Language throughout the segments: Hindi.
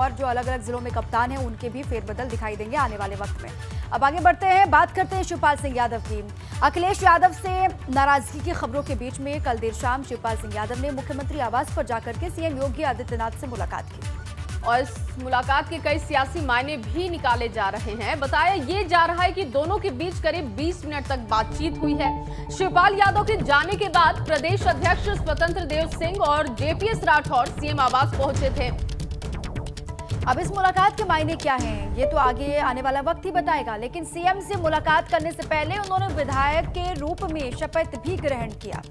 और जो अलग अलग जिलों में कप्तान हैं उनके भी फेरबदल दिखाई देंगे आने वाले वक्त में। अब आगे बढ़ते हैं, बात करते हैं शिवपाल सिंह यादव की। अखिलेश यादव से नाराजगी की खबरों के बीच में कल देर शाम शिवपाल सिंह यादव ने मुख्यमंत्री आवास पर जाकर के सीएम योगी आदित्यनाथ से मुलाकात की और इस मुलाकात के कई सियासी मायने भी निकाले जा रहे हैं। बताया ये जा रहा है कि दोनों के बीच करीब 20 मिनट तक बातचीत हुई है। शिवपाल यादव के जाने के बाद प्रदेश अध्यक्ष स्वतंत्र देव सिंह और जेपीएस राठौर सीएम आवास पहुंचे थे। अब इस मुलाकात के मायने क्या हैं, ये तो आगे आने वाला वक्त ही बताएगा, लेकिन सीएम से मुलाकात करने से पहले उन्होंने विधायक के रूप में शपथ भी ग्रहण किया।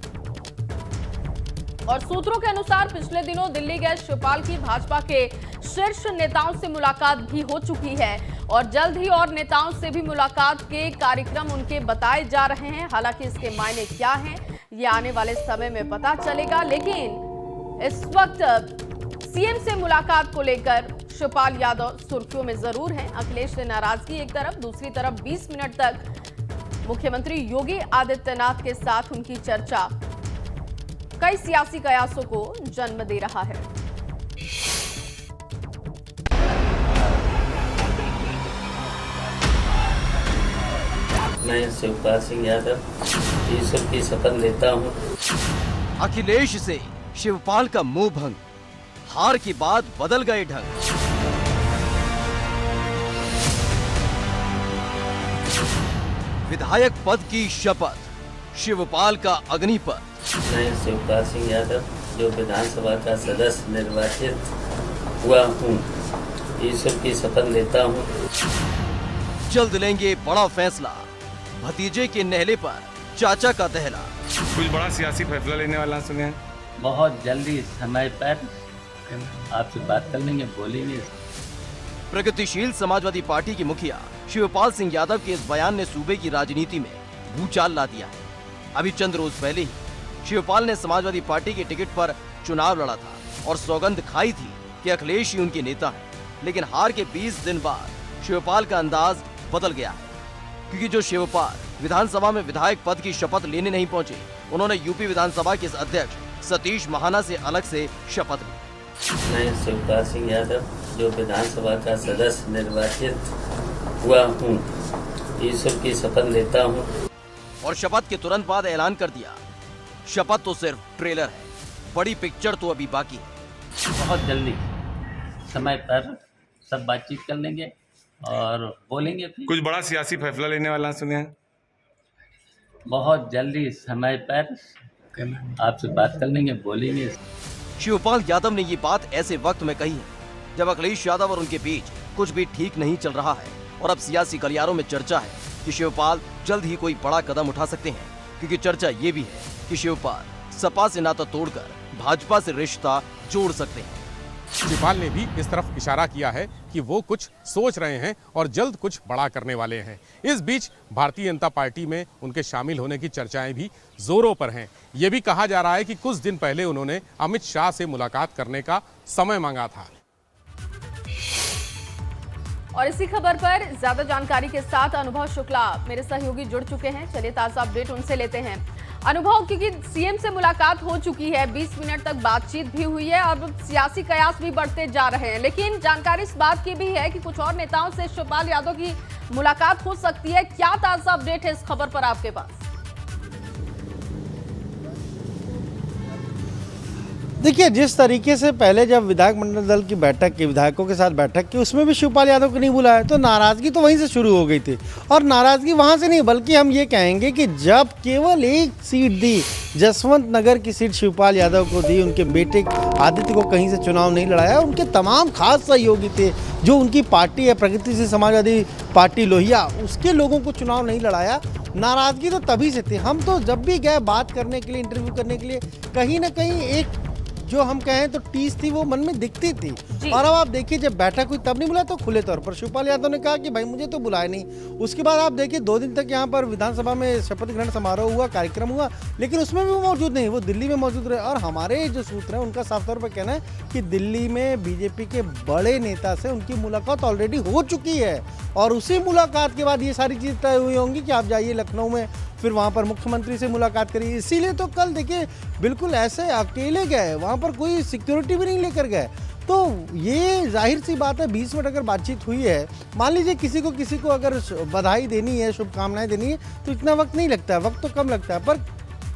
और सूत्रों के अनुसार पिछले दिनों दिल्ली गए शिवपाल की भाजपा के शीर्ष नेताओं से मुलाकात भी हो चुकी है और जल्द ही और नेताओं से भी मुलाकात के कार्यक्रम उनके बताए जा रहे हैं। हालांकि इसके मायने क्या हैं, ये आने वाले समय में पता चलेगा, लेकिन इस वक्त सीएम से मुलाकात को लेकर शिवपाल यादव सुर्खियों में जरूर हैं। अखिलेश से नाराजगी एक तरफ, दूसरी तरफ 20 मिनट तक मुख्यमंत्री योगी आदित्यनाथ के साथ उनकी चर्चा कई सियासी कयासों को जन्म दे रहा है। मैं शिवपाल सिंह यादव ईश्वर की शपथ लेता हूं। अखिलेश से शिवपाल का मुंह भंग, हार की बात बदल गए ढंग। विधायक पद की शपथ, शिवपाल का अग्निपथ। मैं शिवपाल सिंह यादव जो विधानसभा का सदस्य निर्वाचित हुआ हूं, ईश्वर की शपथ लेता हूं। जल्द लेंगे बड़ा फैसला, भतीजे के नहले पर चाचा का दहला। कुछ बड़ा सियासी फैसला लेने वाला सुने हैं। बहुत जल्दी समय पर आपसे बात कर लेंगे, बोलेंगे। प्रगतिशील समाजवादी पार्टी के मुखिया शिवपाल सिंह यादव के इस बयान ने सूबे की राजनीति में भूचाल ला दिया है। अभी चंद रोज पहले ही शिवपाल ने समाजवादी पार्टी के टिकट पर चुनाव लड़ा था और सौगंध खाई थी कि अखिलेश ही उनके नेता हैं। लेकिन हार के 20 दिन बाद शिवपाल का अंदाज बदल गया है, क्योंकि जो शिवपाल विधानसभा में विधायक पद की शपथ लेने नहीं पहुंचे, उन्होंने यूपी विधानसभा के अध्यक्ष सतीश महाना से अलग से शपथ ली। मैं शिवपाल सिंह यादव जो विधानसभा का सदस्य निर्वाचित हुआ हूं, ईश्वर की शपथ लेता हूं। और शपथ के तुरंत बाद ऐलान कर दिया, शपथ तो सिर्फ ट्रेलर है, बड़ी पिक्चर तो अभी बाकी है। बहुत जल्दी समय पर सब बातचीत कर लेंगे और बोलेंगे। फिर कुछ बड़ा सियासी फैसला लेने वाला सुने हैं। बहुत जल्दी समय पर आपसे बात कर लेंगे, बोलेंगे। शिवपाल यादव ने ये बात ऐसे वक्त में कही है जब अखिलेश यादव और उनके बीच कुछ भी ठीक नहीं चल रहा है और अब सियासी गलियारों में चर्चा है कि शिवपाल जल्द ही कोई बड़ा कदम उठा सकते हैं, क्योंकि चर्चा ये भी है कि शिवपाल सपा से नाता तोड़कर भाजपा से रिश्ता जोड़ सकते हैं। शिवपाल ने भी इस तरफ इशारा किया है कि वो कुछ सोच रहे हैं और जल्द कुछ बड़ा करने वाले हैं। इस बीच भारतीय जनता पार्टी में उनके शामिल होने की चर्चाएं भी जोरों पर हैं। ये भी कहा जा रहा है कि कुछ दिन पहले उन्होंने अमित शाह से मुलाकात करने का समय मांगा था। और इसी खबर पर ज्यादा जानकारी के साथ अनुभव शुक्ला मेरे सहयोगी जुड़ चुके हैं। चलिए ताजा अपडेट उनसे लेते हैं। अनुभव, क्योंकि सीएम से मुलाकात हो चुकी है, 20 मिनट तक बातचीत भी हुई है, अब सियासी कयास भी बढ़ते जा रहे हैं, लेकिन जानकारी इस बात की भी है कि कुछ और नेताओं से शिवपाल यादव की मुलाकात हो सकती है। क्या ताजा अपडेट है इस खबर पर आपके पास? देखिए, जिस तरीके से पहले जब विधायक मंडल दल की बैठक की, विधायकों के साथ बैठक की, उसमें भी शिवपाल यादव को नहीं बुलाया, तो नाराज़गी तो वहीं से शुरू हो गई थी। और नाराज़गी वहां से नहीं, बल्कि हम ये कहेंगे कि जब केवल एक सीट दी, जसवंत नगर की सीट शिवपाल यादव को दी, उनके बेटे आदित्य को कहीं से चुनाव नहीं लड़ाया, उनके तमाम खास सहयोगी थे, जो उनकी पार्टी है प्रगतिशील समाजवादी पार्टी लोहिया, उसके लोगों को चुनाव नहीं लड़ाया। नाराज़गी तो तभी से थी। हम तो जब भी गए बात करने के लिए, इंटरव्यू करने के लिए, कहीं ना कहीं एक जो हम कहें तो टीस थी, वो मन में दिखती थी। और अब आप देखिए, जब बैठक हुई तब नहीं बुलाया, तो खुले तौर पर शिवपाल यादव ने कहा कि भाई मुझे तो बुलाया नहीं। उसके बाद आप देखिए 2 दिन तक यहाँ पर विधानसभा में शपथ ग्रहण समारोह हुआ, कार्यक्रम हुआ, लेकिन उसमें भी वो मौजूद नहीं, वो दिल्ली में मौजूद रहे। और हमारे जो सूत्र हैं उनका साफ तौर पर कहना है कि दिल्ली में बीजेपी के बड़े नेता से उनकी मुलाकात ऑलरेडी हो चुकी है और उसी मुलाकात के बाद ये सारी चीज़ तय हुई होंगी कि आप जाइए लखनऊ में, फिर वहाँ पर मुख्यमंत्री से मुलाकात करिए। इसीलिए तो कल देखिए बिल्कुल ऐसे अकेले गए, वहाँ पर कोई सिक्योरिटी भी नहीं लेकर गए। तो ये जाहिर सी बात है 20 मिनट अगर बातचीत हुई है, मान लीजिए किसी को अगर बधाई देनी है, शुभकामनाएं देनी है, तो इतना वक्त नहीं लगता है, वक्त तो कम लगता है, पर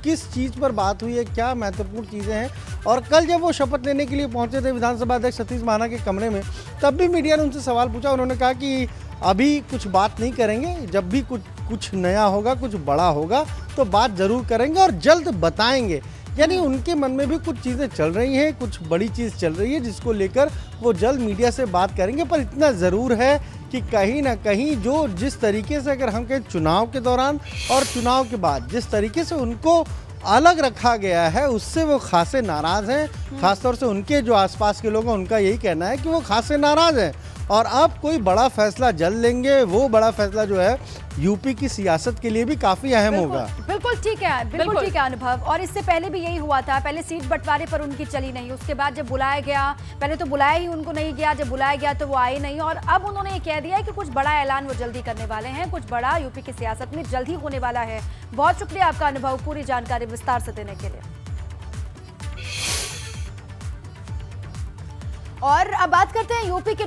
किस चीज़ पर बात हुई है, क्या महत्वपूर्ण चीज़ें हैं। और कल जब वो शपथ लेने के लिए पहुंचे थे विधानसभा अध्यक्ष सतीश महाना के कमरे में, तब भी मीडिया ने उनसे सवाल पूछा। उन्होंने कहा कि अभी कुछ बात नहीं करेंगे, जब भी कुछ नया होगा, कुछ बड़ा होगा तो बात ज़रूर करेंगे और जल्द बताएंगे। यानी उनके मन में भी कुछ चीज़ें चल रही हैं, कुछ बड़ी चीज़ चल रही है जिसको लेकर वो जल्द मीडिया से बात करेंगे। पर इतना ज़रूर है कि कहीं ना कहीं जिस तरीके से अगर हम कहें चुनाव के दौरान और चुनाव के बाद जिस तरीके से उनको अलग रखा गया है, उससे वो खासे नाराज़ हैं। खासतौर से उनके जो आसपास के लोग हैं, उनका यही कहना है कि वो खासे नाराज़ हैं और अब कोई बड़ा फैसला जल्द लेंगे। वो बड़ा फैसला जो है यूपी की सियासत के लिए भी काफी अहम होगा। बिल्कुल ठीक है, बिल्कुल ठीक है अनुभव। और इससे पहले भी यही हुआ था, पहले सीट बंटवारे पर उनकी चली नहीं, उसके बाद जब बुलाया गया, पहले तो बुलाया ही उनको नहीं गया, जब बुलाया गया तो वो आए नहीं, और अब उन्होंने ये कह दिया है कि कुछ बड़ा ऐलान वो जल्दी करने वाले हैं, कुछ बड़ा यूपी की सियासत में जल्द ही होने वाला है। बहुत शुक्रिया आपका अनुभव, पूरी जानकारी विस्तार से देने के लिए। और अब बात करते हैं यूपी के